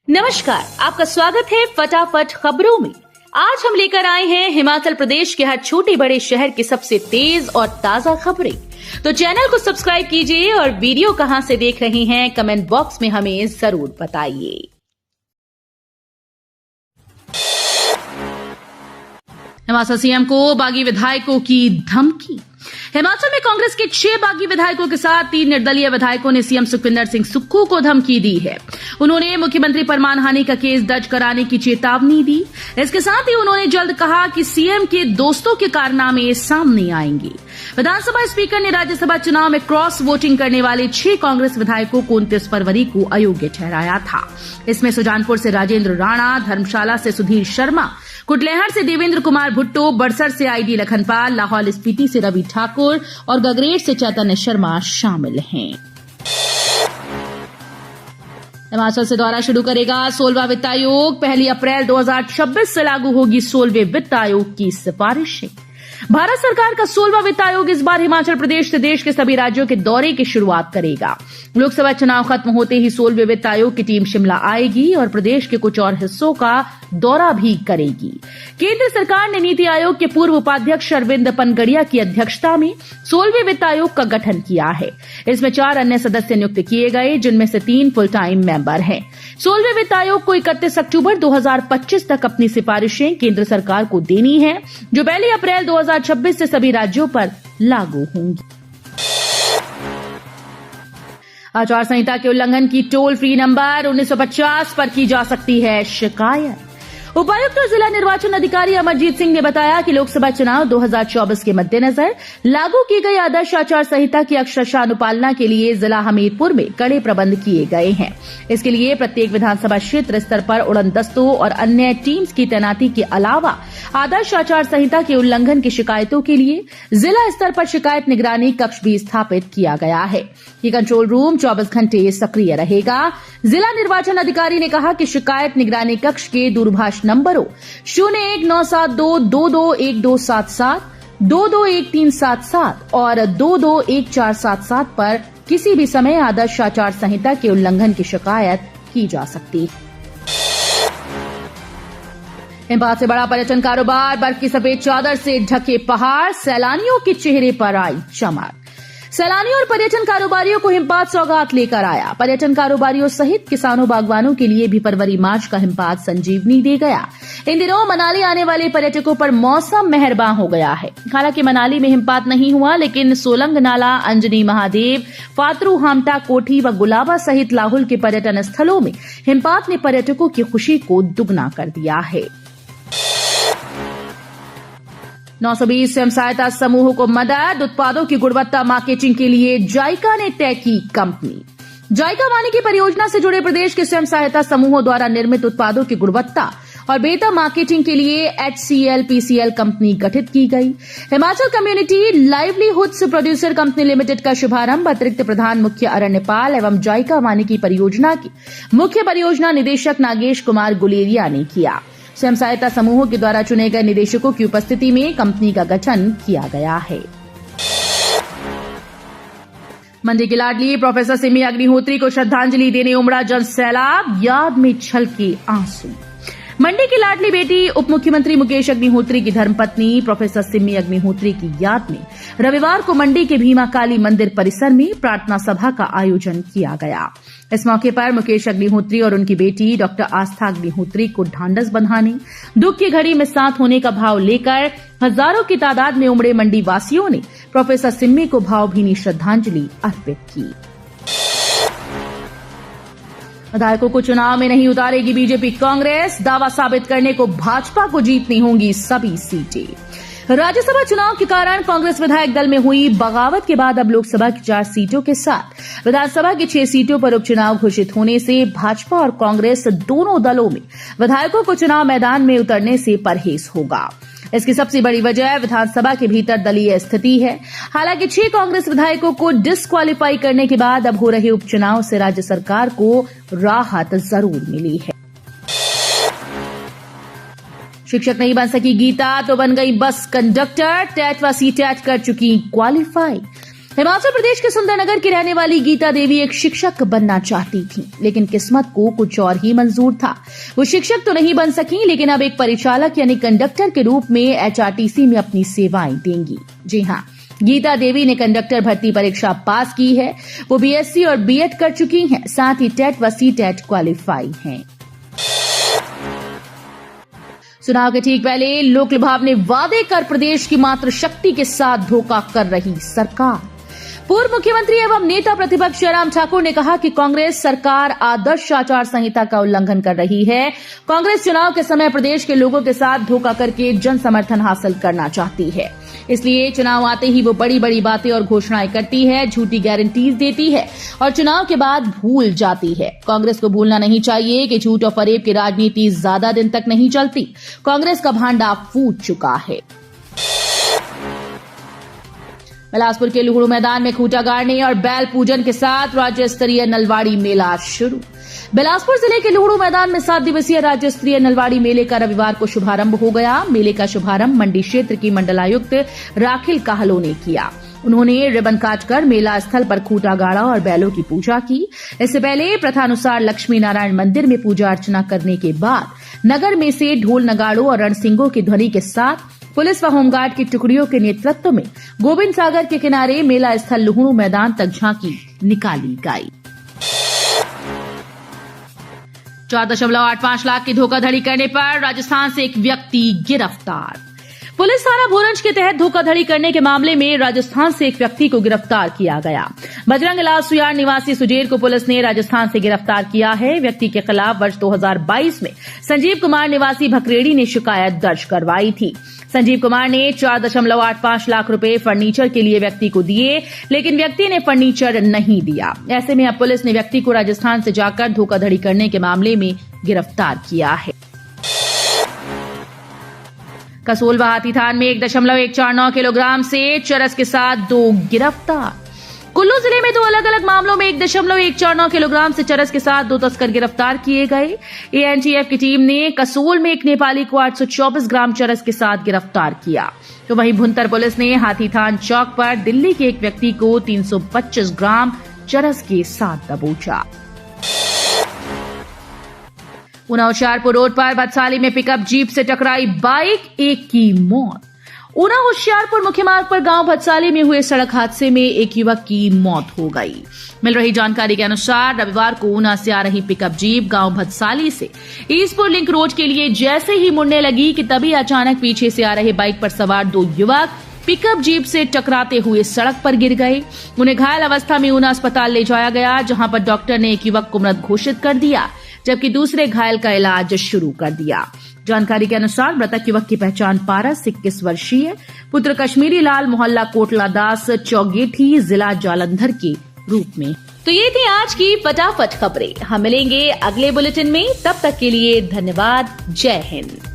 नमस्कार, आपका स्वागत है फटाफट खबरों में। आज हम लेकर आए हैं हिमाचल प्रदेश के हर छोटे बड़े शहर की सबसे तेज और ताजा खबरें। तो चैनल को सब्सक्राइब कीजिए और वीडियो कहां से देख रहे हैं कमेंट बॉक्स में हमें जरूर बताइए। हिमाचल सीएम को बागी विधायकों की धमकी। हिमाचल में कांग्रेस के 6 बागी विधायकों के साथ 3 निर्दलीय विधायकों ने सीएम सुखविंदर सिंह सुक्खू को धमकी दी है। उन्होंने मुख्यमंत्री पर मानहानि का केस दर्ज कराने की चेतावनी दी। इसके साथ ही उन्होंने जल्द कहा कि सीएम के दोस्तों के कारनामे सामने आएंगे। विधानसभा स्पीकर ने राज्यसभा चुनाव में क्रॉस वोटिंग करने वाले 6 कांग्रेस विधायकों को 29 फरवरी को अयोग्य ठहराया था। इसमें सुजानपुर से राजेंद्र राणा, धर्मशाला से सुधीर शर्मा, कुटलैहड़ से देवेंद्र कुमार भुट्टो, बड़सर से आईडी लखनपाल, लाहौल स्पीति से रवि ठाकुर और गगरेट से चैतन्य शर्मा शामिल हैं। हिमाचल से दौरा शुरू करेगा 16वां वित्त आयोग। 1 अप्रैल 2026 से लागू होगी 16वें वित्त आयोग की सिफारिशें। भारत सरकार का 16वां वित्त आयोग इस बार हिमाचल प्रदेश से देश के सभी राज्यों के दौरे की शुरुआत करेगा। लोकसभा चुनाव खत्म होते ही 16वें वित्त आयोग की टीम शिमला आएगी और प्रदेश के कुछ और हिस्सों का दौरा भी करेगी। केंद्र सरकार ने नीति आयोग के पूर्व उपाध्यक्ष अरविंद पनगड़िया की अध्यक्षता में 16वें वित्त आयोग का गठन किया है। इसमें 4 अन्य सदस्य नियुक्त किए गए, जिनमें से 3 फुल टाइम मेंबर हैं। 16वें वित्त आयोग को 31 अक्टूबर 2025 तक अपनी सिफारिशें केंद्र सरकार को देनी है, जो 1 अप्रैल 2026 से सभी राज्यों पर लागू होंगी। आचार संहिता के उल्लंघन की टोल फ्री नंबर 1950 पर की जा सकती है शिकायत। उपायुक्त और जिला निर्वाचन अधिकारी अमरजीत सिंह ने बताया कि लोकसभा चुनाव 2024 के मद्देनजर लागू की गई आदर्श आचार संहिता की अक्षरशः अनुपालना के लिए जिला हमीरपुर में कड़े प्रबंध किए गए हैं। इसके लिए प्रत्येक विधानसभा क्षेत्र स्तर पर उड़न दस्तों और अन्य टीम्स की तैनाती के अलावा आदर्श आचार संहिता के उल्लंघन की शिकायतों के लिए जिला स्तर पर शिकायत निगरानी कक्ष भी स्थापित किया गया है। ये कंट्रोल रूम 24 घंटे सक्रिय रहेगा। जिला निर्वाचन अधिकारी ने कहा कि शिकायत निगरानी कक्ष के दूरभाष नंबरों 0197222177, 221377 और 221477 पर किसी भी समय आदर्श आचार संहिता के उल्लंघन की शिकायत की जा सकती है। हिमपात से बड़ा पर्यटन कारोबार, बर्फ की सफेद चादर से ढके पहाड़, सैलानियों के चेहरे पर आई चमक। सैलानियों और पर्यटन कारोबारियों को हिमपात सौगात लेकर आया। पर्यटन कारोबारियों सहित किसानों बागवानों के लिए भी फरवरी मार्च का हिमपात संजीवनी दे गया। इन दिनों मनाली आने वाले पर्यटकों पर मौसम मेहरबान हो गया है। हालांकि मनाली में हिमपात नहीं हुआ, लेकिन सोलंग नाला, अंजनी महादेव, फातरू हामटा, कोठी व गुलाबा सहित लाहुल के पर्यटन स्थलों में हिमपात ने पर्यटकों की खुशी को दुगना कर दिया है। 920 स्वयं सहायता समूहों को मदद, उत्पादों की गुणवत्ता मार्केटिंग के लिए जायका ने तय की कंपनी। जायका वानिकी परियोजना से जुड़े प्रदेश के स्वयं सहायता समूहों द्वारा निर्मित उत्पादों की गुणवत्ता और बेहतर मार्केटिंग के लिए HCL-PCL कंपनी गठित की गई। Himachal community livelihoods producer company limited का शुभारंभ अतिरिक्त प्रधान मुख्य अरण्यपाल एवं जायका वानिकी परियोजना की मुख्य परियोजना निदेशक नागेश कुमार गुलेरिया ने किया। स्वयं सहायता समूहों के द्वारा चुने गए निदेशकों की उपस्थिति में कंपनी का गठन किया गया है। मंडी की लाडली प्रोफेसर सिमी अग्निहोत्री को श्रद्धांजलि देने उमड़ा जन सैलाब, याद में छलके आंसू। मंडी की लाडली बेटी उप मुख्यमंत्री मुकेश अग्निहोत्री की धर्मपत्नी प्रोफेसर सिमी अग्निहोत्री की याद में रविवार को मंडी के भीमा काली मंदिर परिसर में प्रार्थना सभा का आयोजन किया गया। इस मौके पर मुकेश अग्निहोत्री और उनकी बेटी डॉक्टर आस्था अग्निहोत्री को ढांढस बंधाने, दुख की घड़ी में साथ होने का भाव लेकर हजारों की तादाद में उमड़े मंडी वासियों ने प्रोफेसर सिम्मी को भावभीनी श्रद्धांजलि अर्पित की। विधायकों को चुनाव में नहीं उतारेगी बीजेपी कांग्रेस, दावा साबित करने को भाजपा को जीतनी होंगी सभी सीटें। राज्यसभा चुनाव के कारण कांग्रेस विधायक दल में हुई बगावत के बाद अब लोकसभा की 4 सीटों के साथ विधानसभा की 6 सीटों पर उपचुनाव घोषित होने से भाजपा और कांग्रेस दोनों दलों में विधायकों को चुनाव मैदान में उतरने से परहेज होगा। इसकी सबसे बड़ी वजह विधानसभा के भीतर दलीय स्थिति है। हालांकि 6 कांग्रेस विधायकों को डिस्क्वालीफाई करने के बाद अब हो रहे उपचुनाव से राज्य सरकार को राहत जरूर मिली है। शिक्षक नहीं बन सकी गीता तो बन गई बस कंडक्टर, टेट व सीटेट कर चुकी क्वालिफाई। हिमाचल प्रदेश के सुंदरनगर की रहने वाली गीता देवी एक शिक्षक बनना चाहती थी, लेकिन किस्मत को कुछ और ही मंजूर था। वो शिक्षक तो नहीं बन सकी, लेकिन अब एक परिचालक यानी कंडक्टर के रूप में एचआरटीसी में अपनी सेवाएं देंगी। जी हाँ, गीता देवी ने कंडक्टर भर्ती परीक्षा पास की है। वो बीएससी और बीएड कर चुकी हैं, साथ ही टेट व सीटेट क्वालिफाई हैं। चुनाव के ठीक पहले लोक लुभाव ने वादे कर प्रदेश की मातृशक्ति के साथ धोखा कर रही सरकार। पूर्व मुख्यमंत्री एवं नेता प्रतिपक्ष जयराम ठाकुर ने कहा कि कांग्रेस सरकार आदर्श आचार संहिता का उल्लंघन कर रही है। कांग्रेस चुनाव के समय प्रदेश के लोगों के साथ धोखा करके जन समर्थन हासिल करना चाहती है, इसलिए चुनाव आते ही वो बड़ी बड़ी बातें और घोषणाएं करती है, झूठी गारंटीज देती है और चुनाव के बाद भूल जाती है। कांग्रेस को भूलना नहीं चाहिए कि झूठ और फरेब की राजनीति ज्यादा दिन तक नहीं चलती। कांग्रेस का भांडा फूट चुका है। बिलासपुर के लुहड़ू मैदान में खूंटा गाड़ने और बैल पूजन के साथ राज्य स्तरीय नलवाड़ी मेला शुरू। बिलासपुर जिले के लुहड़ू मैदान में 7 दिवसीय राज्य स्तरीय नलवाड़ी मेले का रविवार को शुभारंभ हो गया। मेले का शुभारंभ मंडी क्षेत्र की मंडलायुक्त राखिल काहलो ने किया। उन्होंने रिबन काटकर मेला स्थल पर खूंटा गाड़ा और बैलों की पूजा की। इससे पहले प्रथानुसार लक्ष्मी नारायण मंदिर में पूजा अर्चना करने के बाद नगर में से ढोल नगाड़ों और रणसिंगों की ध्वनि के साथ पुलिस व होमगार्ड की टुकड़ियों के नेतृत्व में गोविंद सागर के किनारे मेला स्थल लुहड़ू मैदान तक झांकी निकाली गई। 4.85 लाख की धोखाधड़ी करने पर राजस्थान से एक व्यक्ति गिरफ्तार। पुलिस थाना भोरंज के तहत धोखाधड़ी करने के मामले में राजस्थान से एक व्यक्ति को गिरफ्तार किया गया। बजरंग लाल सुयार निवासी सुजेर को पुलिस ने राजस्थान से गिरफ्तार किया है। व्यक्ति के खिलाफ वर्ष 2022 में संजीव कुमार निवासी भकरेड़ी ने शिकायत दर्ज करवाई थी। संजीव कुमार ने 4.85 लाख रुपए फर्नीचर के लिए व्यक्ति को दिए, लेकिन व्यक्ति ने फर्नीचर नहीं दिया। ऐसे में अब पुलिस ने व्यक्ति को राजस्थान से जाकर धोखाधड़ी करने के मामले में गिरफ्तार किया है। कसोलवा हाथीथान में 1.149 किलोग्राम से चरस के साथ 2 गिरफ्तार। कुल्लू जिले में 2 अलग अलग मामलों में 1.149 किलोग्राम से चरस के साथ 2 तस्कर गिरफ्तार किए गए। एएनटीएफ की टीम ने कसोल में एक नेपाली को 824 ग्राम चरस के साथ गिरफ्तार किया। तो वहीं भुंतर पुलिस ने हाथीथान चौक पर दिल्ली के एक व्यक्ति को 325 ग्राम चरस के साथ दबोचा। ऊना होशियारपुर रोड पर बदसाली में पिकअप जीप से टकराई बाइक, एक की मौत। ऊना होशियारपुर मुख्य मार्ग पर गांव भदसाली में हुए सड़क हादसे में एक युवक की मौत हो गई। मिल रही जानकारी के अनुसार रविवार को ऊना से आ रही पिकअप जीप गांव भदसाली से ईसपुर लिंक रोड के लिए जैसे ही मुड़ने लगी कि तभी अचानक पीछे से आ रहे बाइक पर सवार 2 युवक पिकअप जीप से टकराते हुए सड़क पर गिर गए। उन्हें घायल अवस्था में ऊना अस्पताल ले जाया गया, जहां पर डॉक्टर ने एक युवक को मृत घोषित कर दिया, जबकि दूसरे घायल का इलाज शुरू कर दिया। जानकारी के अनुसार मृतक युवक की पहचान पारस 21 वर्षीय पुत्र कश्मीरी लाल मोहल्ला कोटला दास चौगेठी जिला जालंधर के रूप में। तो ये थी आज की फटाफट खबरें। हम मिलेंगे अगले बुलेटिन में, तब तक के लिए धन्यवाद। जय हिंद।